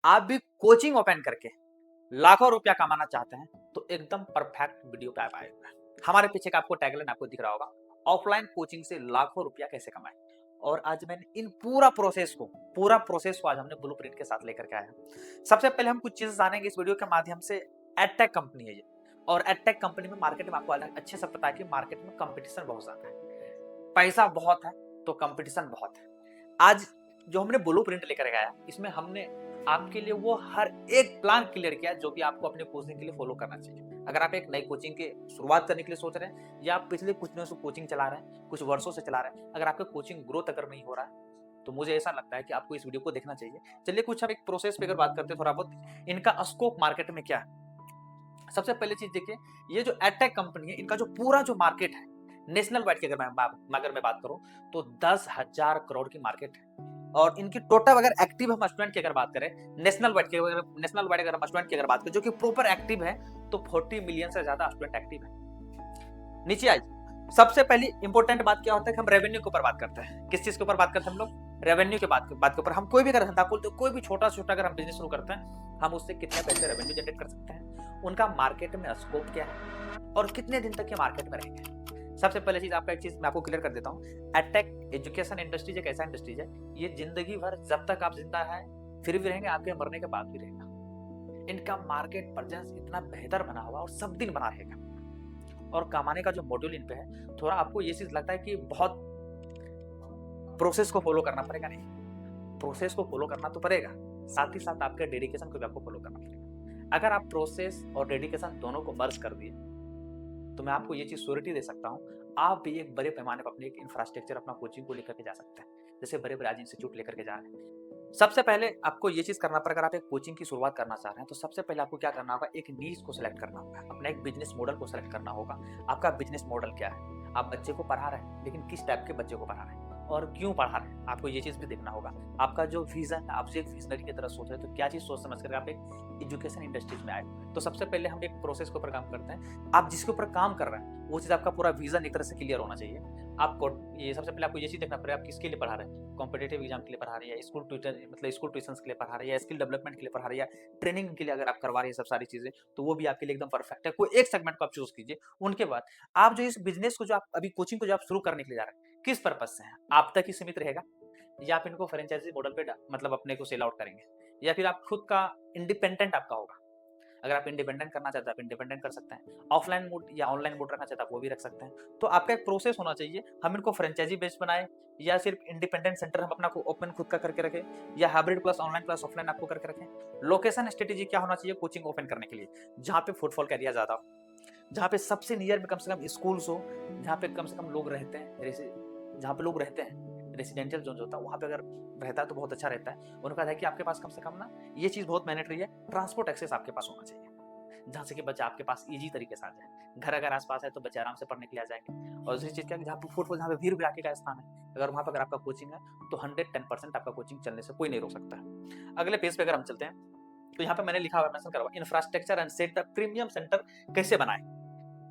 आप भी coaching open करके लाखों रुपया कमाना चाहते हैं तो एकदम परफेक्ट वीडियो पे आप आए हुए हैं। हमारे पीछे का आपको टैगलाइन आपको दिख रहा होगा, ऑफलाइन कोचिंग से लाखों रुपया कैसे कमाएं। और आज मैंने इन पूरा प्रोसेस को आज हमने ब्लूप्रिंट के साथ लेकर के आए हैं। सबसे पहले हम कुछ चीजें जानेंगे इस वीडियो के माध्यम से। एडटेक कंपनी है ये, और एडटेक कंपनी में मार्केट में आपको अच्छे से पता है कि मार्केट में कंपटीशन बहुत ज्यादा है, पैसा बहुत है तो कंपटीशन बहुत है। आज जो हमने ब्लूप्रिंट लेकर आया, इसमें हमने आपके लिए वो हर एक प्लान क्लियर किया जो कि आपको अपने कोचिंग के लिए फॉलो करना चाहिए। अगर आप एक नई कोचिंग की शुरुआत करने के लिए सोच रहे हैं, या आप पिछले कुछ दिनों से कोचिंग चला रहे हैं, कुछ वर्षों से चला रहे हैं, अगर आपका कोचिंग ग्रोथ अगर नहीं हो रहा है, तो मुझे ऐसा लगता है कि आपको इस वीडियो को देखना चाहिए। चलिए कुछ हम एक प्रोसेस पे अगर बात करते हैं, थोड़ा बहुत इनका स्कोप मार्केट में क्या है। सबसे पहले चीज देखिए, ये जो एडटेक कंपनी है, इनका जो पूरा जो मार्केट है नेशनल वाइड की अगर मैं बात करूं तो 10,000 करोड़ की मार्केट है। और इनकी टोटल अगर एक्टिव हम स्टूडेंट की अगर बात करें, नेशनल वाइड अगर हम स्टूडेंट की अगर बात करें जो कि प्रॉपर एक्टिव है, तो 40 मिलियन से ज्यादा स्टूडेंट एक्टिव है। नीचे आइए, सबसे पहली इंपॉर्टेंट बात क्या होता है कि हम रेवेन्यू के ऊपर बात करते हैं। किस चीज के ऊपर बात करते हैं हम लोग? रेवेन्यू के बात के ऊपर। हम कोई भी अगर धंधा खोलते हैं, कोई भी छोटा छोटा अगर हम बिजनेस शुरू करते हैं, हम उससे कितने पैसे रेवेन्यू जनरेट कर सकते हैं, उनका मार्केट में स्कोप क्या है, और कितने दिन तक ये मार्केट में रहेंगे। सबसे पहले चीज आपका एक चीज मैं आपको क्लियर कर देता हूँ। एडटेक एजुकेशन इंडस्ट्रीज एक ऐसा इंडस्ट्रीज है, ये जिंदगी भर जब तक आप जिंदा है फिर भी रहेंगे, आपके मरने के बाद भी रहेगा। इनका मार्केट प्रेजेंस इतना बेहतर बना हुआ और सब दिन बना रहेगा। और कमाने का जो मॉड्यूल इन पे है, थोड़ा आपको ये चीज लगता है कि बहुत प्रोसेस को फॉलो करना पड़ेगा, नहीं, प्रोसेस को फॉलो करना तो पड़ेगा, साथ ही साथ आपके डेडिकेशन को भी आपको फॉलो करना पड़ेगा। अगर आप प्रोसेस और डेडिकेशन दोनों को मर्ज कर दिए, तो मैं आपको ये चीज श्योरिटी दे सकता हूँ, आप भी एक बड़े पैमाने पर अपने एक इंफ्रास्ट्रक्चर, अपना कोचिंग को लेकर के जा सकते हैं, जैसे बड़े बड़े आज इंस्टीट्यूट लेकर के जा रहे हैं। सबसे पहले आपको ये चीज करना पड़ेगा, अगर आप एक कोचिंग की शुरुआत करना चाह रहे हैं, तो सबसे पहले आपको क्या करना होगा, एक नीश को सिलेक्ट करना होगा, अपना एक बिजनेस मॉडल को सिलेक्ट करना होगा। आपका बिजनेस मॉडल क्या है? आप बच्चे को पढ़ा रहे हैं, लेकिन किस टाइप के बच्चे को पढ़ा रहे हैं और क्यों पढ़ा रहे हैं, आपको ये चीज भी देखना होगा। आपका जो विजन है, आप एक विजनरी की तरह सोच रहे हैं, तो क्या चीज सोच समझ कर आप एक एजुकेशन इंडस्ट्रीज में आए। तो सबसे पहले हम एक प्रोसेस के ऊपर काम करते हैं। आप जिसके ऊपर काम कर रहे हैं, वो चीज आपका पूरा विजन एक तरह से क्लियर होना चाहिए। आपको ये सबसे पहले आपको ये चीज देखना पड़ेगा, आप किसके लिए पढ़ा रहे हैं, कॉम्पिटेटिव एग्जाम के लिए पढ़ा रही है, स्कूल ट्यूटर मतलब स्कूल ट्यूशन के लिए पढ़ा रही है, स्किल डेवलपमेंट के लिए पढ़ा रही है, ट्रेनिंग के लिए अगर आप करवा रही है सब सारी चीजें, तो वो भी आपके लिए एकदम परफेक्ट है। कोई एक सेगमेंट को आप चूज कीजिए। उनके बाद आप जो इस बिजनेस को, जो आप अभी कोचिंग को जो आप शुरू करने के लिए जा रहे हैं, किस पर्पज से है, आप तक ही सीमित रहेगा, या आप इनको फ्रेंचाइजी मॉडल पे मतलब अपने को सेल आउट करेंगे, या फिर आप खुद का इंडिपेंडेंट आपका होगा। अगर आप इंडिपेंडेंट करना चाहते हैं, आप इंडिपेंडेंट कर सकते हैं। ऑफलाइन मोड या ऑनलाइन मोड रखना चाहते हैं, आप वो भी रख सकते हैं। तो आपका एक प्रोसेस होना चाहिए, हम इनको फ्रेंचाइजी बेस्ड बनाए, या सिर्फ इंडिपेंडेंट सेंटर हम अपना को ओपन खुद का करके रखें, या hybrid plus online plus offline आपको करके रखें। लोकेशन स्ट्रेटेजी क्या होना चाहिए कोचिंग ओपन करने के लिए? जहाँ पे फुटफॉल का एरिया ज्यादा हो, जहाँ पे सबसे नियर में कम से कम स्कूल्स हो, जहाँ पे कम से कम लोग रहते हैं, जहाँ पे लोग रहते हैं, रेसिडेंशियल जोन होता है वहाँ पे अगर रहता है तो बहुत अच्छा रहता है। उनका है कि आपके पास कम से कम ना, ये चीज़ बहुत मैंडेटरी है, ट्रांसपोर्ट एक्सेस आपके पास होना चाहिए, जहाँ से कि बच्चा आपके पास इजी तरीके से आ जाए। घर अगर आसपास है तो बच्चे आराम से पढ़ने के लिए आ जाएंगे। और दूसरी चीज़ क्या है, जहाँ पे फुटफॉल, जहाँ पे भीड़ भड़ाके का स्थान है, अगर वहाँ पर अगर आपका कोचिंग है, तो 110% आपका कोचिंग चलने से कोई नहीं रोक सकता है। अगले पेज पे अगर हम चलते हैं, तो यहाँ पे मैंने लिखा हुआ, मेंशन करा हुआ, infrastructure and setup premium centre कैसे बनाए।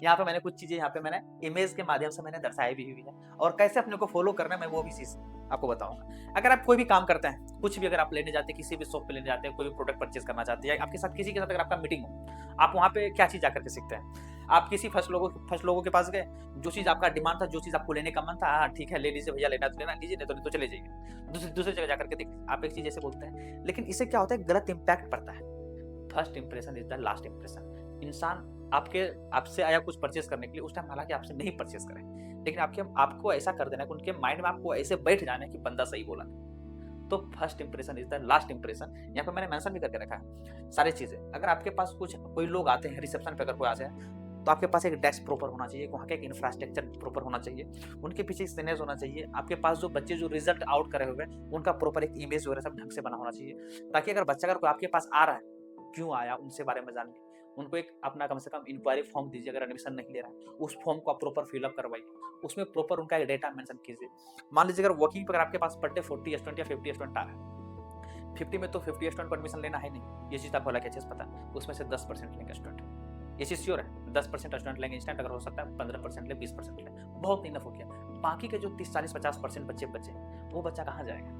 यहाँ पे मैंने कुछ चीजें यहाँ पे मैंने इमेज के माध्यम से मैंने दर्शाई भी हुई है, और कैसे अपने को फॉलो करना है मैं वो भी चीज आपको बताऊंगा। अगर आप कोई भी काम करते हैं, कुछ भी अगर आप लेने जाते हैं, किसी भी शॉप पे लेने जाते हैं, कोई भी प्रोडक्ट परचेज करना चाहते हैं, आपके साथ किसी के साथ अगर आपका मीटिंग हो, आप वहाँ पे क्या चीज आकर के सीखते हैं? आप किसी फर्स्ट लोगों के पास गए, जो चीज आपका डिमांड था, जो चीज आपको लेने का मन था, हाँ ठीक है ले लीजिए भैया, लेना तो लेना, लीजिए नहीं तो चले जाइए, दूसरी जगह जाकर के देखिए, आप एक चीज ऐसे बोलते हैं। लेकिन इससे क्या होता है, गलत इंपैक्ट पड़ता है। First impression is the last impression. इंसान आपसे आया कुछ परचेस करने के लिए, उस टाइम हालांकि आपसे नहीं परचेस करें, लेकिन आपको ऐसा कर देना कि उनके माइंड में आपको ऐसे बैठ जाना कि बंदा सही बोला। तो first impression is the last impression. यहाँ पे मैंने मेंशन भी करके रखा है सारी चीजें। अगर आपके पास कोई लोग आते हैं रिसेप्शन पे, अगर कोई आ जाए, तो आपके पास एक डेस्क प्रॉपर होना चाहिए, वहाँ का एक इंफ्रास्ट्रक्चर प्रॉपर होना चाहिए, उनके पीछे सिग्नेचर होना चाहिए, आपके पास जो बच्चे जो रिजल्ट आउट करे हुए हैं उनका प्रॉपर एक इमेज वगैरह सब ढंग से बना होना चाहिए, ताकि अगर बच्चा अगर कोई आपके पास आ रहा है, क्यों आया उनसे बारे में जानिए। उनको एक अपना कम से कम इंक्वायरी फॉर्म दीजिए, अगर एडमिशन नहीं ले रहा है उस फॉर्म को आप प्रॉपर फिलअप करवाइए, उसमें प्रॉपर उनका एक डेटा मेंशन कीजिए। मान लीजिए अगर वर्किंग पर आपके पास पर डे 40 स्टूडेंट या 50 स्टूडेंट आ रहा है, 50 में तो 50 स्टूडेंट को एडमिशन लेना है नहीं, ये चीज़ आपको अलग अच्छे से पता है। उसमें से 10% लेंगे स्टूडेंट, ये चीज़ श्योर है, 10% स्टूडेंट लेंगे इंस्टेंट, अगर हो सकता है 15% ले, 20% ले, बहुत इनफ हो गया। बाकी के जो 30, 40, 50% बच्चे वो बच्चा कहाँ जाएगा?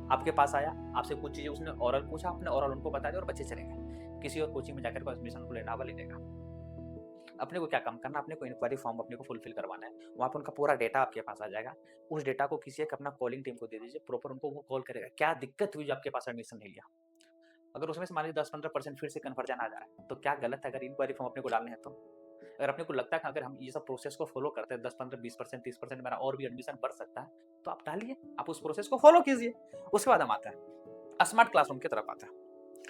आपके पास आया, आपसे कुछ चीजें उसने ओरल पूछा, आपने ओरल उनको बता दिया और बच्चे चले गए। किसी और कोचिंग में जाकर को एडमिशन को लेना वा लेगा। अपने को क्या काम करना, अपने को इंक्वायरी फॉर्म अपने को फुलफिल करवाना है, वहाँ पर उनका पूरा डेटा आपके पास आ जाएगा। उस डेटा को किसी एक अपना कॉलिंग टीम को दे दीजिए, प्रॉपर उनको वो कॉल करेगा, क्या दिक्कत हुई जो आपके पास एडमिशन नहीं लिया। अगर उसमें से मान लीजिए 10-15% फिर से कन्वर्जन आ जा रहा है, तो क्या गलत है अगर इंक्वायरी फॉर्म अपने को डालने हैं तो। अगर अपने को लगता है कि अगर हम ये सब प्रोसेस को फॉलो करते हैं 10-15-20% 30% मेरा और भी एडमिशन बढ़ सकता है, तो आप डालिए, आप उस प्रोसेस को फॉलो कीजिए। उसके बाद हम आते हैं स्मार्ट क्लासरूम की तरफ आते हैं।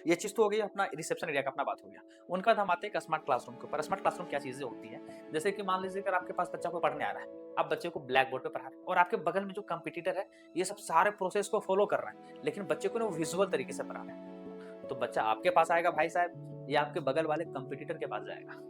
ये चीज तो हो गई अपना रिसेप्शन एरिया का, अपना बात हो गया। उनका बाद हम आते हैं स्मार्ट क्लासरूम के ऊपर। स्मार्ट क्लासरूम क्या चीजें होती है, जैसे कि मान लीजिए अगर आपके पास बच्चा को पढ़ने आ रहा है, आप बच्चे को ब्लैक बोर्ड पे पढ़ा रहे हैं और आपके बगल में जो कंपटीटर है ये सब सारे प्रोसेस को फॉलो कर रहे हैं, लेकिन बच्चे को ना वो विजुअल तरीके से पढ़ा रहे हैं, तो बच्चा आपके पास आएगा भाई साहब, या आपके बगल वाले कंपटीटर के पास जाएगा।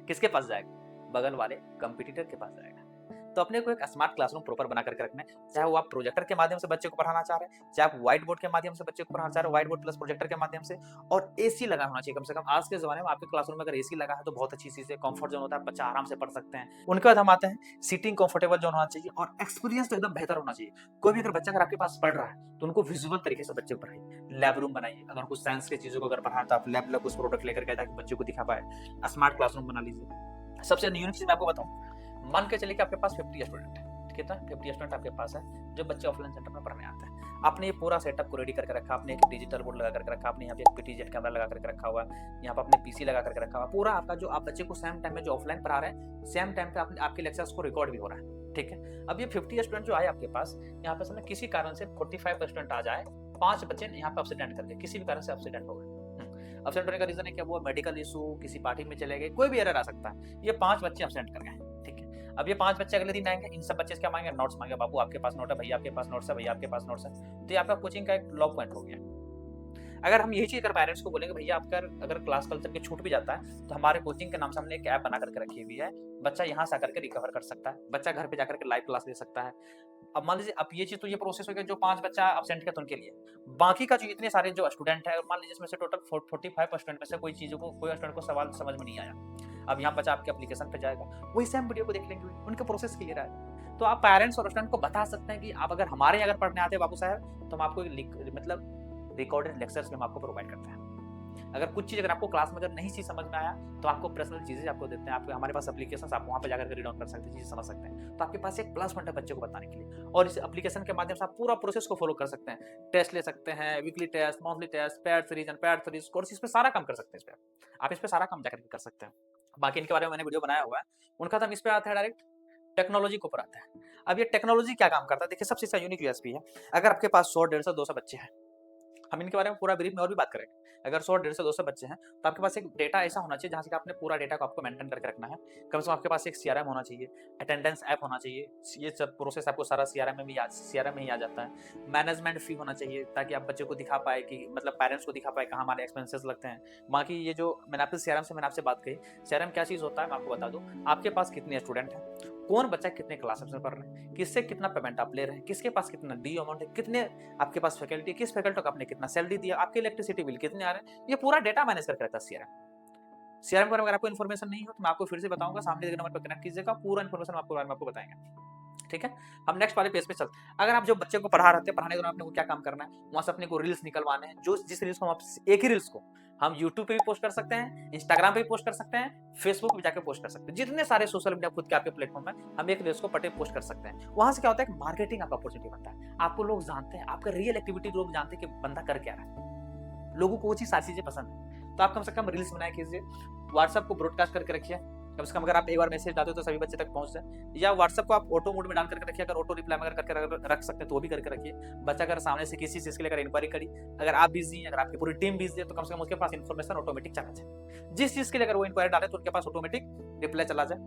किसके पास जाएगा? बगल वाले कंपटीटर के पास जाएगा। तो अपने को एक स्मार्ट क्लासरूम प्रॉपर बना करके रखना है, चाहे वो आप प्रोजेक्टर के माध्यम से बच्चे को पढ़ाना चाह रहे हैं, चाहे आप व्हाइट बोर्ड के माध्यम से बच्चे को पढ़ाना चाह रहे हैं, व्हाइट बोर्ड प्लस प्रोजेक्टर के माध्यम से, और एसी लगा होना चाहिए कम से कम। आज के जमाने में आपके क्लासरूम में अगर एसी लगा है तो बहुत अच्छी चीज है, कंफर्ट जोन होता है, बच्चा आराम से पढ़ सकते हैं। उनके बाद हम आते हैं सीटिंग कंफर्टेबल जोन होना चाहिए और एक्सपीरियंस तो एकदम बेहतर होना चाहिए। कोई भी अगर बच्चा अगर आपके पास पढ़ रहा है तो उनको विजुअल तरीके से बच्चे को पढ़ाइए। लैब रूम बनाइए, अगर कुछ साइंस की चीजों को अगर पढ़ाना तो आप लैब कुछ प्रोडक्ट लेकर के ताकि बच्चों को दिखा पाए। स्मार्ट क्लासरूम बना लीजिए। सबसे यूनिक चीज मैं आपको बताऊं, मान के चलिए कि आपके पास 50 स्टूडेंट है, कितना 50 स्टूडेंट आपके पास है जो बच्चे ऑफलाइन सेंटर में पढ़ने आते हैं। आपने ये पूरा सेटअप को रेडी करके रखा, आपने एक डिजिटल बोर्ड लगा करके रखा, आपने यहाँ पे एक पीटीजेड कैमरा लगा करके रखा हुआ, यहाँ पे आपने पीसी लगा करके रखा हुआ। पूरा आपका जो आप बच्चे को सेम टाइम में जो ऑफलाइन पढ़ा रहे हैं, सेम टाइम पे आपके लेक्चर्स को रिकॉर्ड भी हो रहा है, ठीक है। अब ये 50 स्टूडेंट जो आए आपके पास, यहाँ पे समय किसी कारण से 45 स्टूडेंट आ जाए, 5 बच्चे यहाँ पे अपसेंट करके किसी भी कारण से अपसेंट हो गए। अपसेंट होने का रीजन है क्या, वो मेडिकल इशू, किसी पार्टी में चले गए, कोई भी एरर आ सकता है। ये 5 बच्चे अपसेंट कर गए, ठीक है। अब ये 5 बच्चे अगले दिन आएंगे, इन सब बच्चे क्या मांगेंगे? नोट्स मांगे, बाबू आपके पास नोट है, भैया आपके पास नोट्स है, भैया आपके पास नोट्स है। तो ये आपका कोचिंग का एक लॉक पॉइंट हो गया। अगर हम यही चीज अगर पेरेंट्स को बोलेंगे भैया आपका अगर क्लास कल तक के छूट भी जाता है तो हमारे कोचिंग के नाम से हमने एक ऐप बना करके रखी हुई है, बच्चा यहाँ से आकर के रिकवर कर सकता है, बच्चा घर पे जाकर के लाइव क्लास ले सकता है। अब मान लीजिए अब ये चीज तो ये प्रोसेस हो गया जो 5 बच्चा अपसेंट किया तो उनके लिए। बाकी का जो इतने सारे जो स्टूडेंट है, मान लीजिए इसमें से टोटल 45 स्टूडेंट में से कोई स्टूडेंट को सवाल समझ में नहीं आया, अब यहाँ बच्चा आपके एप्लीकेशन पे जाएगा, वही सेम वीडियो को देख लेंगे, उनके प्रोसेस क्लियर आएगा। तो आप पेरेंट्स और स्टूडेंट को बता सकते हैं कि आप अगर हमारे यहाँ अगर पढ़ने आते हैं बाबू साहब, तो हम आपको मतलब रिकॉर्डेड लेक्चर्स में हम आपको प्रोवाइड करते हैं। अगर कुछ चीज अगर आपको क्लास में अगर नहीं चीज समझ में आया तो आपको पर्सनल चीजें आपको देते हैं, आपके हमारे पास एप्लीकेशन, आप वहाँ पे जाकर रीड आउट कर सकते हैं, चीजें समझ सकते हैं। तो आपके पास एक प्लस पॉइंट है बच्चे को बताने के लिए, और इस एप्लीकेशन के माध्यम से आप पूरा प्रोसेस को फॉलो कर सकते हैं। टेस्ट ले सकते हैं, weekly test, monthly test, paid reason, paid series course, इस पे सारा काम कर सकते हैं। इस पे आप इस पे सारा काम जाकर कर सकते हैं। बाकी इनके बारे में मैंने वीडियो बनाया हुआ है। उनका तो हम इस पे आते हैं डायरेक्ट टेक्नोलॉजी को पढ़ाते हैं। अब ये टेक्नोलॉजी क्या काम करता है, देखिए सबसे यूनिक यूएसपी है। अगर आपके पास 100, 150, 200 बच्चे हैं, हम इनके बारे में पूरा ब्रीफ में और भी बात करेंगे। अगर 100, 150, 200 बच्चे हैं तो आपके पास एक डेटा ऐसा होना चाहिए जहाँ से आपने पूरा डेटा को आपको मेंटेन करके रखना है। कम से कम आपके पास एक सीआरएम होना चाहिए, अटेंडेंस ऐप होना चाहिए, ये सब प्रोसेस आपको सारा सीआरएम में ही आ जाता है। मैनेजमेंट फी होना चाहिए ताकि आप बच्चे को दिखा पाए कि मतलब पेरेंट्स को दिखा पाए कहाँ हमारे एक्सपेंसेस लगते हैं। बाकी ये जो मैंने आपसे सीआरएम बात कही, सीआरएम क्या चीज़ होता है मैं आपको बता दूँ। आपके पास कितने स्टूडेंट हैं, कौन बच्चा कितने क्लासेस में पढ़ रहे हैं, किससे कितना पेमेंट आप ले रहे हैं, किसके पास कितना डी अमाउंट है, कितने आपके पास फैकल्टी, किस फैकल्टी को आपने कितना सैलरी दिया, आपके इलेक्ट्रिसिटी बिल कितने आ रहे हैं, ये पूरा डेटा मैनेज करके रखता है सीआरएम। सीआरएम पर अगर आपको इन्फॉर्मेशन नहीं हो तो मैं आपको फिर से बताऊंगा, सामने के नंबर पर कनेक्ट कीजिएगा, पूरा इन्फॉर्मेशन आपको बारे में आपको बताएंगे, ठीक है। हम नेक्स्ट वाले पेज पे चलते हैं। अगर आप जो बच्चे को पढ़ा रहे थे, पढ़ाने के दौरान आपने को क्या काम करना है, वहां से अपने को रील्स निकलवाने हैं, जो जिस रील्स को हम एक ही रील्स को हम यूट्यूब पे भी पोस्ट कर सकते हैं, इंस्टाग्राम पे भी पोस्ट कर सकते हैं, फेसबुक पे जाके पोस्ट कर सकते हैं, जितने सारे सोशल मीडिया खुद के आपके प्लेटफॉर्म है, हम एक रील्स को पटे पोस्ट कर सकते हैं। वहां से क्या होता है, मार्केटिंग आपका अपॉर्चुनिटी बनता है, आपको लोग जानते हैं, आपका रियल एक्टिविटी लोग जानते हैं कि बंदा कर क्या रहा है, लोगों को वो चीज सारी चीजें पसंद है। तो आप कम से कम रील्स बनाए कीजिए, व्हाट्सएप को ब्रॉडकास्ट करके रखिए, कम से कम अगर आप एक बार मैसेज डालते हो तो सभी बच्चे तक पहुंच जाए, या व्हाट्सएप को आप ऑटो मोड में डाल करके रखिए, अगर ऑटो रिप्लाई में करके रख सकते हैं तो वो भी करके रखिए। बच्चा अगर सामने से किसी चीज के लिए अगर इंक्वायरी करी, अगर आप बिजी हैं, अगर आपकी पूरी टीम बिजी है, तो कम से कम उसके पास इन्फॉर्मेशन ऑटोमेटिक चला जाए, जिस चीज के लिए अगर वो इंक्वायरी डाले तो उनके पास ऑटोमेटिक रिप्लाई चला जाए।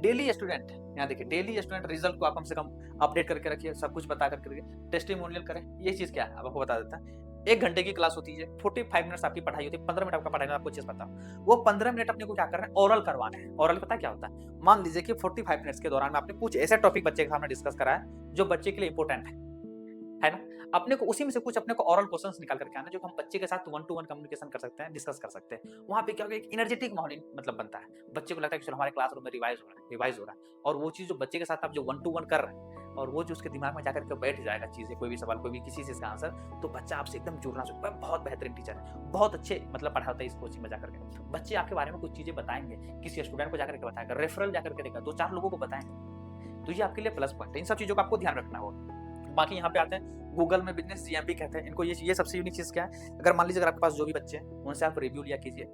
डेली स्टूडेंट, यहाँ देखिए डेली स्टूडेंट रिजल्ट को आप कम से कम अपडेट करके रखिए, सब कुछ बता करके रखिए, टेस्टिमोनियल करें। ये चीज क्या है आपको बता देता है। 1 घंटे की क्लास होती है, 45 मिनट्स आपकी पढ़ाई होती है, 15 मिनट आपका पढ़ाई, आपको चीज बताओ, वो 15 मिनट अपने को क्या करना है, ओरल करवाना है। ओरल पता क्या होता है, मान लीजिए कि 45 मिनट्स के दौरान में आपने कुछ ऐसे टॉपिक बच्चे के सामने डिस्कस करा है जो बच्चे के लिए इंपॉर्टेंट है ना। अपने को उसी में से कुछ अपने को ओरल क्वेश्चंस निकाल करके आना, जो हम बच्चे के साथ 1-to-1 कम्युनिकेशन कर सकते हैं, डिस्कस कर सकते हैं। वहाँ पे क्या होगा, एक एनर्जेटिक माहौल मतलब बनता है, बच्चे को लगता है कि चलो हमारे क्लासरूम में रिवाइज हो रहा है, और वो चीज जो बच्चे के साथ आप जो 1-to-1 कर रहे हैं और वो जो उसके दिमाग में जाकर के बैठ जाएगा चीज़ें, कोई भी सवाल, कोई भी किसी चीज़ का आंसर, तो बच्चा आपसे एकदम जुड़ना शुरू करेगा। बहुत बेहतरीन टीचर है, बहुत अच्छे मतलब पढ़ाता है इस कोचिंग में जाकर के। बच्चे आपके बारे में कुछ चीज़ें बताएँगे, किसी स्टूडेंट को जाकर के बताएगा, रेफरल जाकर के देगा, 2-4 लोगों को बताएँगे। तो ये आपके लिए प्लस पॉइंट है। इन सब चीज़ों का आपको ध्यान रखना होगा। बाकी यहाँ पे आते हैं गूगल में बिजनेस जीएमबी कहते हैं इनको। ये सबसे यूनिक चीज़ क्या है, अगर मान लीजिए अगर आपके पास जो भी बच्चे हैं उनसे आप रिव्यू लिया कीजिए।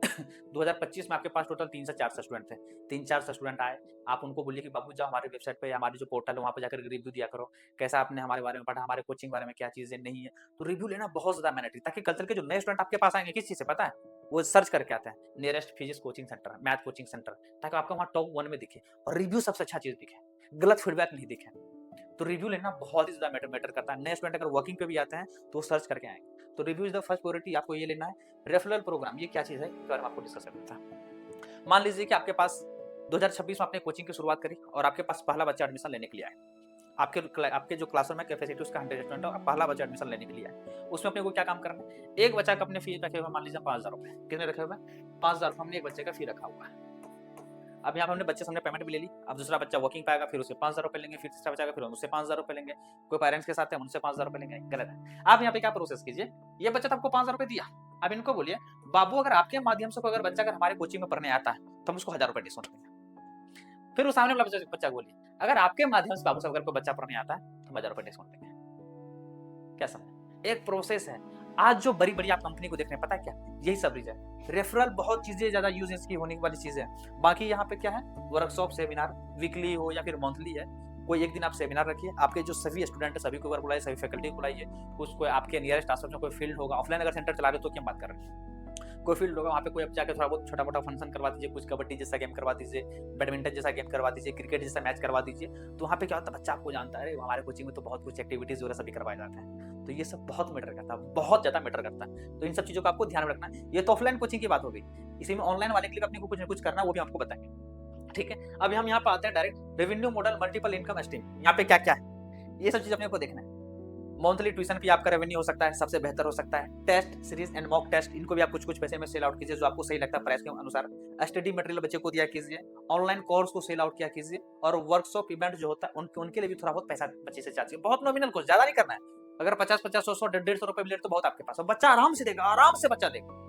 2025 में आपके पास टोटल 3 से 4 स्टूडेंट थे, 3-4 स्टूडेंट आए, आप उनको बोलिए कि बाबू जाओ हमारी वेबसाइट पे या हमारी जो पोर्टल है वहाँ पे जाकर रिव्यू दिया करो, कैसा आपने हमारे बारे में पढ़ा, हमारे कोचिंग के बारे में क्या चीज़ें नहीं है। तो रिव्यू लेना बहुत ज़्यादा मैंडेटरी, ताकि कल चल के जो नए स्टूडेंट आपके पास आएंगे किस चीज़ से पता है, वो सर्च करके आते हैं nearest physics coaching centre, math coaching centre, ताकि आपका वहाँ टॉप 1 में दिखे और रिव्यू सबसे अच्छा चीज़ दिखे, गलत फीडबैक नहीं दिखे। तो रिव्यू लेना बहुत ही ज़्यादा मैटर करता है। नए स्टूडेंट अगर वर्किंग पे भी आते हैं तो सर्च करके आएंगे। तो review is the first priority, आपको ये लेना है। रेफरल प्रोग्राम ये क्या चीज़ है, इस बारे में आपको डिस्कस करना था। मान लीजिए कि आपके पास 2026 में आपने कोचिंग की शुरुआत करी और आपके पास पहला बच्चा एडमिशन लेने के लिए आया। आपके जो क्लासरूम में कैपेसिटी उसका 100 स्टूडेंट है और पहला बच्चा एडमिशन लेने के लिए आया। उसमें अपने को क्या काम करना है, एक बच्चा का अपने फीस रखे हुए मान लीजिए 5000 रुपये, कितने रखे हुए 5000 रुपये हमने एक बच्चे का फी रखा हुआ है। अब यहाँ पे हमने बच्चे सामने पेमेंट भी ले ली। अब दूसरा बच्चा वर्किंग पाएगा, फिर उससे 5000 रुपये लेंगे, फिर तीसरा बच्चा आएगा, फिर उससे 5000 रुपये लेंगे। कोई पेरेंट्स के साथ है उनसे 5000 रुपये लेंगे, गलत है। आप यहाँ पे क्या प्रोसेस कीजिए, ये बच्चा तो आपको 5000 रुपये दिया, अब इनको बोलिए बाबू अगर आपके माध्यम से कोई अगर बच्चा अगर हमारे कोचिंग में पढ़ने आता है तो हम उसको 1000 रुपये डिस्काउंट देंगे। फिर उस सामने वाला बच्चा बोलिए अगर आपके माध्यम से बाबू से अगर कोई बच्चा पढ़ने आता है तो 1000 रुपये डिस्काउंट देंगे। क्या समझ, एक प्रोसेस है। आज जो बड़ी बड़ी आप कंपनी को देख रहे हैं पता है क्या, यही सब रीजन है। रेफरल बहुत चीजें ज्यादा यूज इसकी होने वाली चीजें हैं। बाकी यहाँ पे क्या है, वर्कशॉप सेमिनार वीकली हो या फिर मंथली है, कोई एक दिन आप सेमिनार रखिए, आपके जो सभी स्टूडेंट है सभी को एक बार बुलाइए, सभी फैकल्टी को बुलाइए, उसको आपके नियरेस्ट आसपास में कोई फील्ड होगा, ऑफलाइन अगर सेंटर चला रहे तो क्या बात कर रहे हैं, कोई फील्ड होगा वहाँ पे कोई अब जाकर थोड़ा बहुत छोटा मोटा फंक्शन करवा दीजिए, कुछ कबड्डी जैसा गेम करवा दीजिए, बैडमिंटन जैसा गेम करवा दीजिए, क्रिकेट जैसा मैच करवा दीजिए। तो वहाँ पे क्या होता है, बच्चा आपको जानता है, हमारे कोचिंग में तो बहुत कुछ एक्टिविटीज वगैरह सभी करवाए जाते हैं। तो ये सब बहुत मैटर करता है, बहुत ज्यादा मैटर करता है। तो इन सब चीजों का आपको ध्यान रखना है। ये तो ऑफलाइन कोचिंग की बात हो गई, इसी में ऑनलाइन वाले के लिए अपने को कुछ ना कुछ करना, वो भी आपको बताएंगे। ठीक है, अब हम यहाँ पे आते हैं direct revenue model, multiple income stream. यहाँ पे क्या क्या है, ये सब चीज अपने को देखना है। मंथली ट्यूशन फी आपका रेवेन्यू हो सकता है, सबसे बेहतर हो सकता है। Test series and mock test, इनको भी आप कुछ कुछ पैसे में सेल आउट कीजिए, जो आपको सही लगता है प्राइस के अनुसार। स्टडी मटेरियल बच्चे को दिया कीजिए, ऑनलाइन कोर्स को सेल आउट किया कीजिए, और वर्कशॉप इवेंट जो होता है उनके लिए भी थोड़ा बहुत पैसा बच्चे से चार्ज कीजिए। बहुत नॉमिनल कुछ ज्यादा नहीं करना है, अगर 50-50, 100-100, 150 रुपए मिले तो बहुत आपके पास, बच्चा आराम से देगा, आराम से बच्चा देगा,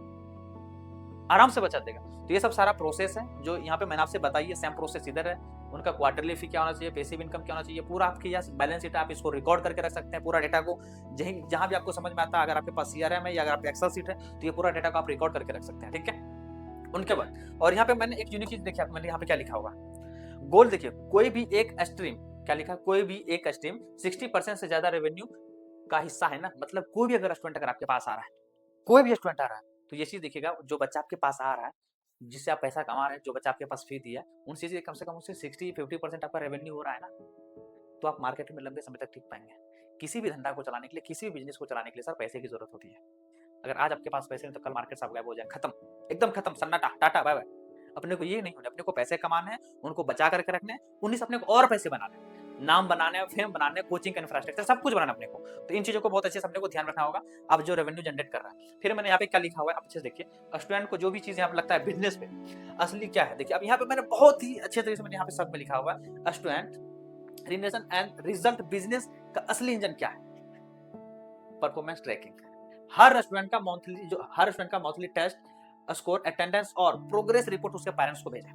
आराम से बचा देगा। तो ये सब सारा प्रोसेस है जो यहाँ पे मैंने आपसे बताई है। सेम प्रोसेस इधर है, उनका क्वार्टरली फी क्या होना चाहिए, पैसिव इनकम क्या होना चाहिए, पूरा आपके यहाँ बैलेंस शीट आप इसको रिकॉर्ड करके रख सकते हैं। पूरा डेटा को जहां भी आपको समझ में आता है, अगर आपके पास CRM है या अगर आपके एक्सेल शीट है तो ये पूरा डेटा को आप रिकॉर्ड करके रख सकते हैं। ठीक है, उनके बाद और यहाँ पे मैंने एक यूनिक चीज देखी, मैंने यहाँ पे क्या लिखा होगा, गोल देखिए, कोई भी एक स्ट्रीम, क्या लिखा, कोई भी एक स्ट्रीम 60% से ज्यादा रेवेन्यू का हिस्सा है ना, मतलब कोई भी अगर स्टूडेंट अगर आपके पास आ रहा है, कोई भी स्टूडेंट आ रहा है, तो ये चीज देखिएगा, जो बच्चा आपके पास आ रहा है, जिससे आप पैसा कमा रहे हैं, जो बच्चा आपके पास फी दिया, उनसे कम से कम उससे 60-50% आपका रेवेन्यू हो रहा है ना, तो आप मार्केट में लंबे समय तक टिक पाएंगे। किसी भी धंधा को चलाने के लिए, किसी भी बिजनेस को चलाने के लिए सर पैसे की जरूरत होती है। अगर आज आपके पास पैसे नहीं तो कल मार्केट से आप गायब हो जाए, खत्म, एकदम खत्म, सन्नाटा, टाटा बाय बाय। अपने को ये नहीं होना, अपने को पैसे कमाने हैं, उनको बचा करके रखने हैं, उन्हीं से अपने को और पैसे बनाने हैं, नाम बनाने हैं, फेम बनाने हैं, कोचिंग का इंफ्रास्ट्रक्चर सब कुछ बनाना अपने को। तो इन चीजों को बहुत अच्छे से अपने को ध्यान रखना होगा, अब जो रेवेन्यू जनरेट कर रहा है। फिर मैंने यहाँ पे क्या लिखा हुआ है, आप अच्छे से देखिए, स्टूडेंट को जो भी चीज यहाँ पे लगता है बिजनेस पे असली क्या है, देखिए अब यहाँ पे मैंने बहुत ही अच्छे तरीके से मैंने यहाँ पे सब में लिखा हुआ है, student relation and result business का असली इंजन क्या है, परफॉर्मेंस ट्रैकिंग। हर स्टूडेंट का मंथली टेस्ट स्कोर, अटेंडेंस और प्रोग्रेस रिपोर्ट उसके पेरेंट्स को भेजें।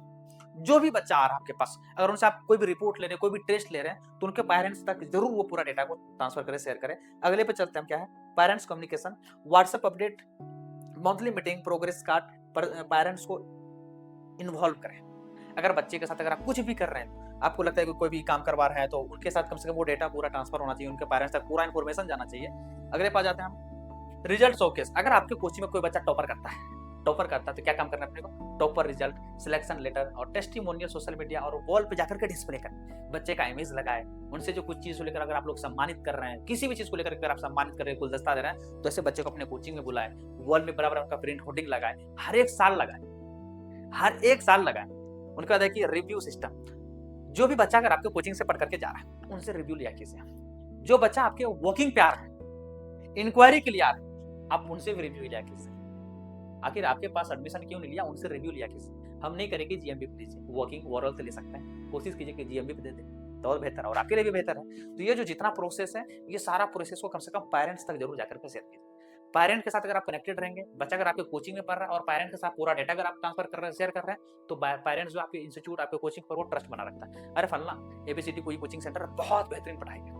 जो भी बच्चा आ रहा है आपके पास, अगर उनसे आप कोई भी रिपोर्ट ले रहे हैं, कोई भी टेस्ट ले रहे हैं, तो उनके पेरेंट्स तक जरूर वो पूरा डेटा को ट्रांसफर करें, शेयर करें। अगले पे चलते हैं, क्या है, parents communication, WhatsApp update, monthly meeting, progress card, parents को इन्वॉल्व करें। अगर बच्चे के साथ अगर आप कुछ भी कर रहे हैं, आपको लगता है कि कोई भी काम करवा रहा है, तो उनके साथ कम से कम वो डेटा पूरा ट्रांसफर होना चाहिए, उनके पेरेंट्स तक पूरा इन्फॉर्मेशन जाना चाहिए। अगले पास जाते हैं हम, रिजल्ट शोकेस। अगर आपके कोचिंग में कोई बच्चा टॉपर करता है तो क्या काम करना है अपने को, टॉपर रिजल्ट, सिलेक्शन लेटर और टेस्टिमोनियल सोशल मीडिया और वॉल पे जाकर के डिस्प्ले करें, बच्चे का इमेज लगाए, उनसे जो कुछ चीज को लेकर अगर आप लोग सम्मानित कर रहे हैं, किसी भी चीज को लेकर अगर आप सम्मानित कर रहे हैं, गुलदस्ता दे रहे हैं, तो ऐसे बच्चे को अपने कोचिंग में बुलाए, वॉल में बराबर उनका प्रिंट होर्डिंग लगाए, हर एक साल लगाए। उनका देखिए रिव्यू सिस्टम, जो भी बच्चा अगर आपके कोचिंग से पढ़ करके जा रहा है उनसे रिव्यू लिया कीजिए। जो बच्चा आपके वर्किंग पे आ रहा है, इंक्वायरी के लिए आ रहा है, आप उनसे भी रिव्यू लिया कीजिए। आखिर आपके पास एडमिशन क्यों नहीं लिया, उनसे रिव्यू लिया कीजिए। हम नहीं करेंगे GMB पे लीजिए, वर्किंग ओवरऑल से ले सकते हैं, कोशिश कीजिए कि GMB पे दे दें। तो और बेहतर है और आपके लिए भी बेहतर है। तो ये जो जितना प्रोसेस है, ये सारा प्रोसेस को कम से कम पेरेंट्स तक जरूर जाकर के शेयर कीजिए। पेरेंट के साथ अगर आप कनेक्टेड रहेंगे, बच्चा अगर आपके कोचिंग में पढ़ रहा है और पेरेंट के साथ पूरा डेटा अगर आप ट्रांसफर कर रहे हैं, शेयर कर रहे हैं, तो पेरेंट्स जो आपके इंस्टीट्यूट, आपके कोचिंग पर वो ट्रस्ट बना रखता है। अरे फलना एबीसीडी कोई कोचिंग सेंटर बहुत बेहतरीन पढ़ाएंगे,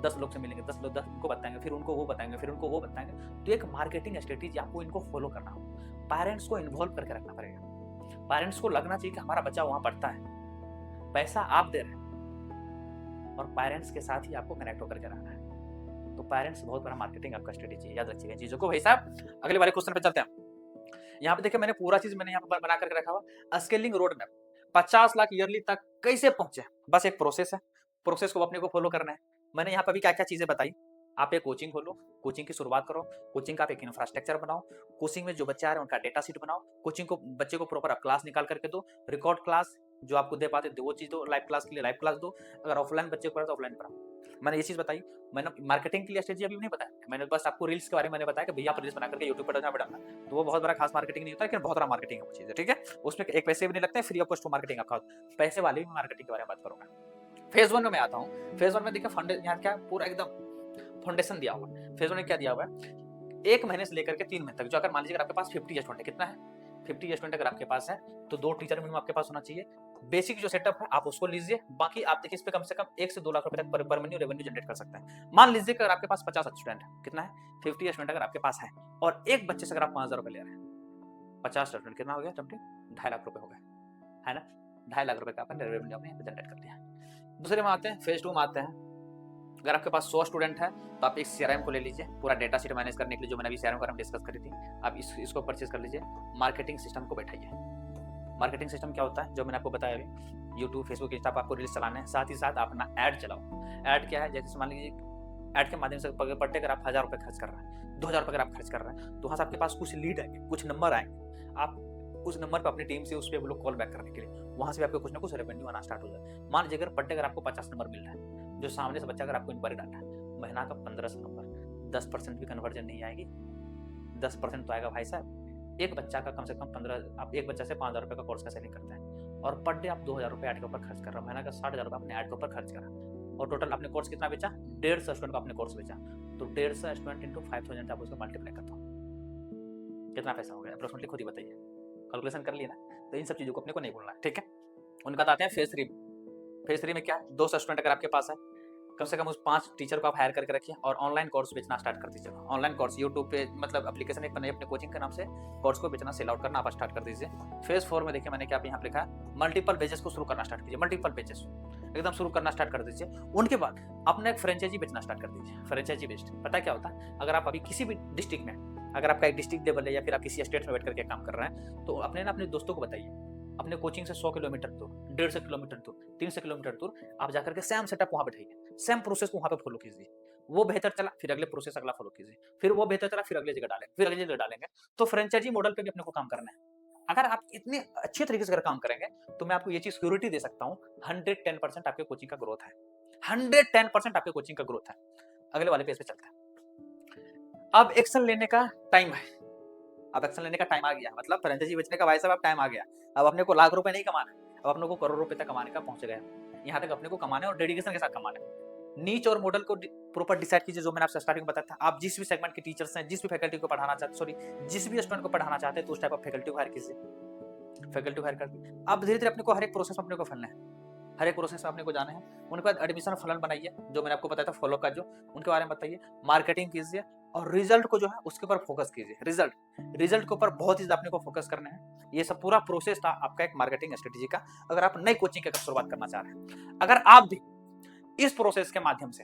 10 लोग से मिलेंगे, 10 लोग 10 उनको बताएंगे, फिर उनको वो बताएंगे, फिर उनको वो बताएंगे। तो एक मार्केटिंग स्ट्रेटेजी आपको इनको फॉलो करना हो, पेरेंट्स को इन्वॉल्व करके रखना पड़ेगा। पेरेंट्स को लगना चाहिए कि हमारा बच्चा वहां पढ़ता है, पैसा आप दे रहे हैं और पेरेंट्स के साथ ही आपको कनेक्ट होकर के रहना है। तो पेरेंट्स बहुत बड़ा मार्केटिंग आपका स्ट्रेटेजी, याद रखिएगा चीजों को। भाई साहब अगले वाले क्वेश्चन पे चलते हैं। यहाँ पे देखिए मैंने पूरा चीज मैंने यहाँ पर बना करके रखा हुआ, scaling road map, 50 lakh yearly तक कैसे पहुंचे। बस एक प्रोसेस है, प्रोसेस को अपने को फॉलो करना है। मैंने यहाँ पर भी क्या क्या चीजें बताई। आप एक कोचिंग खोलो, कोचिंग की शुरुआत करो, कोचिंग का आप एक इंफ्रास्ट्रक्चर बनाओ, कोचिंग में जो बच्चे आ रहे हैं उनका डेटा शीट बनाओ, कोचिंग को बच्चे को प्रॉपर आप क्लास निकाल करके दो, रिकॉर्ड क्लास जो आपको दे पाते वो चीज दो, लाइव क्लास के लिए लाइव क्लास दो, अगर ऑफलाइन बच्चे को तो ऑफलाइन पढ़ाओ। मैंने ये चीज बताई। मैंने मार्केटिंग के लिए स्ट्रेटजी अभी नहीं बताया, मैंने बस आपको रील्स के बारे में मैंने बताया कि भैया आप रील्स बना करके यूट्यूब पर डालना, तो वो बहुत बड़ा खास मार्केटिंग नहीं होता, लेकिन बहुत बड़ा मार्केटिंग है वो चीज, ठीक है। उसमें एक पैसे भी नहीं लगते, फ्री ऑफ कॉस्ट मार्केटिंग आपका, पैसे वाली भी मार्केटिंग के बारे में बात करूंगा। फेज 1 में मैं आता हूँ। फेज 1 में देखिए फंड यहाँ क्या पूरा एकदम फाउंडेशन दिया हुआ है। फेज 1 में क्या दिया हुआ है, 1 महीने से लेकर के 3 महीने तक, जो अगर मान लीजिए आपके पास 50 स्टूडेंट है, कितना है 50 स्टूडेंट अगर आपके पास है तो 2 टीचर मिनिमम आपके पास होना चाहिए। बेसिक जो सेटअप है आप उसको लीजिए, बाकी आप देखिए इस पे कम से कम 1 से 2 लाख रुपए तक पर महीने रेवेन्यू जनरेट कर सकते हैं। मान लीजिए कि अगर आपके पास 50 स्टूडेंट है, कितना है 50 स्टूडेंट अगर आपके पास है, और एक बच्चे से अगर आप 5000 रुपए ले रहे हैं, 50 स्टूडेंट कितना हो गया, 2.5 लाख रुपए हो गए, है ना। 2.5 लाख रुपए का आपने रेवेन्यू आपने जनरेट कर दिया। दूसरे में आते हैं, फेज 2 में आते हैं। अगर आपके पास 100 स्टूडेंट है तो आप एक सीआरएम को ले लीजिए, पूरा डेटा शीट मैनेज करने के लिए, जो मैंने अभी सीआरएम का डिस्कस करी थी, आप इसको परचेज कर लीजिए। मार्केटिंग सिस्टम को बैठाइए। मार्केटिंग सिस्टम क्या होता है, जो मैंने आपको बताया अभी, यूट्यूब, फेसबुक, इंस्टा पर आपको रील्स चलाना है, साथ ही साथ अपना ऐड चलाओ। ऐड क्या है, जैसे मान लीजिए ऐड के माध्यम से पर डे अगर आप 1000 रुपये खर्च कर रहे हैं, 2000 रुपये अगर आप खर्च कर रहे हैं, तो वहाँ से आपके पास कुछ लीड आएंगे, कुछ नंबर आएंगे, आप उस नंबर पर अपनी टीम से उस पर वो लोग कॉल बैक करने के लिए, वहाँ से भी आपको कुछ ना कुछ रेवेन्यू आना स्टार्ट हो जाए। मान लीजिए अगर पर डे अगर आपको 50 नंबर मिल रहा है, जो सामने से बच्चा अगर आपको इंक्वायरी डालता है, महीना का 1500 नंबर, 10% भी कन्वर्जन नहीं आएगी, 10% तो आएगा भाई साहब। एक बच्चा का कम से कम 15, आप एक बच्चा से 5000 रुपये का कोर्स का सेलिंग करते हैं, और पर डे आप 2000 रुपये ऐड के ऊपर खर्च कर रहे हो, महीना का 60,000 रुपये अपने ऐड के ऊपर खर्च करा, और टोटल आपने कोर्स कितना बेचा, 150 स्टूडेंट का आपने कोर्स बेचा, तो 150 स्टूडेंट इंटू 5000 आप उसको मल्टीप्लाई करता हूँ, कितना पैसा हो गया अप्रोक्सीमेटली खुद ही बताइए, कैलकुलेशन कर लिया ना। तो इन सब चीज़ों को अपने को नहीं भूलना है, ठीक है। उनका आते हैं फेज 3। फेज 3 में क्या, 200 स्टूडेंट अगर आपके पास है, कम से कम उस 5 टीचर को आप हायर करके रखिए और ऑनलाइन कोर्स बेचना स्टार्ट कर दीजिए। ऑनलाइन कोर्स यूट्यूब पे, मतलब एप्लीकेशन एक बनाइए अपने कोचिंग के नाम से, कोर्स को बेचना, सेल आउट करना आप स्टार्ट कर दीजिए। फेज 4 में देखिए मैंने क्या यहाँ लिखा है, मल्टीपल पेजेस को शुरू करना स्टार्ट कीजिए, मल्टीपल पेजेस एकदम शुरू करना स्टार्ट कर दीजिए। उनके बाद अपना एक फ्रेंचाइजी बेचना स्टार्ट कर दीजिए। फ्रेंचाइजी बेस्ड पता क्या होता है, अगर आप अभी किसी भी डिस्ट्रिक्ट में, अगर आपका एक डिस्ट्रिक्ट लेवल है या फिर आप किसी स्टेट में बैठ करके काम कर रहे हैं, तो अपने ना अपने दोस्तों को बताइए, अपने कोचिंग से 100 किलोमीटर दूर, 150 किलोमीटर दूर, 300 किलोमीटर दूर आप जाकर के सेम सेटअप वहाँ बैठाइए, सेम प्रोसेस को वहाँ पे फॉलो कीजिए। वो बेहतर चला फिर अगले प्रोसेस अगला फॉलो कीजिए, फिर वो बेहतर चला फिर अगले जगह डालेंगे, फिर अगली जगह डालेंगे। तो फ्रेंचाइजी मॉडल पे भी अपने को काम करना है। अगर आप इतने अच्छे तरीके से अगर काम करेंगे तो मैं आपको ये चीज सिक्योरिटी दे सकता हूँ, 110% आपके कोचिंग का ग्रोथ है, 110% आपके कोचिंग का ग्रोथ है। अगले वाले पेज पे चलते हैं। अब एक्शन लेने का टाइम है, अब एक्शन लेने का टाइम आ गया, मतलब फ्रेंचाइजी बेचने का भाई साहब अब टाइम आ गया। अब अपने को लाख रुपए नहीं कमाना, अब अपने को करोड़ रुपए तक कमाने का पहुंच गया। यहाँ तक अपने को कमाने और डेडिकेशन के साथ कमाना है। नीच और मॉडल को प्रॉपर डिसाइड कीजिए, जो मैंने आपसे स्टार्टिंग में बताया था। आप जिस भी सेगमेंट के टीचर्स हैं, जिस भी फैकल्टी को पढ़ाना चाहते, सॉरी जिस भी स्टूडेंट को पढ़ाना चाहते हैं, तो उस टाइप ऑफ फैकल्टी को हायर कीजिए, फैकल्टी को हायर कर दी। अब धीरे धीरे अपने को हर एक प्रोसेस में अपने को फैलना है, हर एक प्रोसेस में अपने को जाना है। उनके बाद एडमिशन फलन बनाइए, जो मैंने आपको बताया था फॉलो का, जो उनके बारे में बताइए। मार्केटिंग कीजिए और रिजल्ट को जो है उसके ऊपर फोकस कीजिए। रिजल्ट के ऊपर बहुत ही ज्यादा अपने को फोकस करना है। ये सब पूरा प्रोसेस था आपका एक मार्केटिंग स्ट्रेटेजी का। अगर आप नई कोचिंग की शुरुआत करना चाह रहे हैं, अगर आप भी इस प्रोसेस के माध्यम से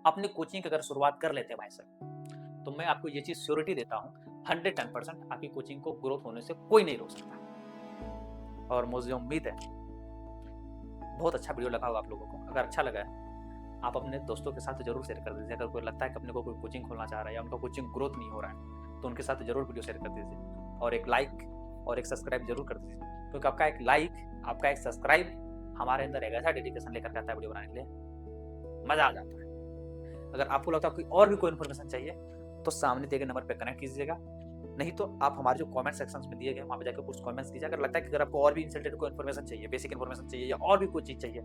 अपनी कोचिंग की अगर शुरुआत कर लेते हैं भाई साहब, तो मैं आपको ये चीज श्योरिटी देता हूँ, 110% आपकी कोचिंग को ग्रोथ होने से कोई नहीं रोक सकता। और मुझे उम्मीद है बहुत अच्छा वीडियो लगा होगा आप लोगों को। अगर अच्छा लगा है आप अपने दोस्तों के साथ जरूर शेयर कर दीजिए। अगर कोई लगता है कि अपने को कोई कोचिंग खोलना चाह रहा है या उनका कोचिंग ग्रोथ नहीं हो रहा है, तो उनके साथ जरूर वीडियो शेयर कर दीजिए, और एक लाइक और एक सब्सक्राइब जरूर कर दीजिए, क्योंकि आपका एक लाइक, आपका एक सब्सक्राइब हमारे अंदर एक ऐसा डेडिकेशन लेकर आता है वीडियो बनाने के लिए, मजा आ जाता है। अगर आपको लगता है कोई और भी कोई इन्फॉर्मेशन चाहिए तो सामने दिए गए नंबर पर कनेक्ट कीजिएगा, नहीं तो आप हमारे जो कमेंट सेक्शंस में दिए गए वहाँ पे जाकर कुछ कमेंट्स कीजिए। अगर लगता है कि अगर आपको और भी इनसे रिलेटेड कोई इन्फॉर्मेशन चाहिए, बेसिक इन्फॉर्मेशन चाहिए या और भी कोई चीज़ चाहिए,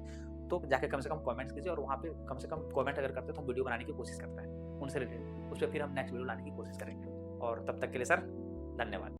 तो जाके कम से कम कमेंट्स कीजिए और वहाँ पे कम से कम कमेंट अगर करते हैं तो हम वीडियो बनाने की कोशिश करते हैं उनसे रिलेटेड। उस पर फिर हम नेक्स्ट वीडियो लाने की कोशिश करेंगे। और तब तक के लिए सर धन्यवाद।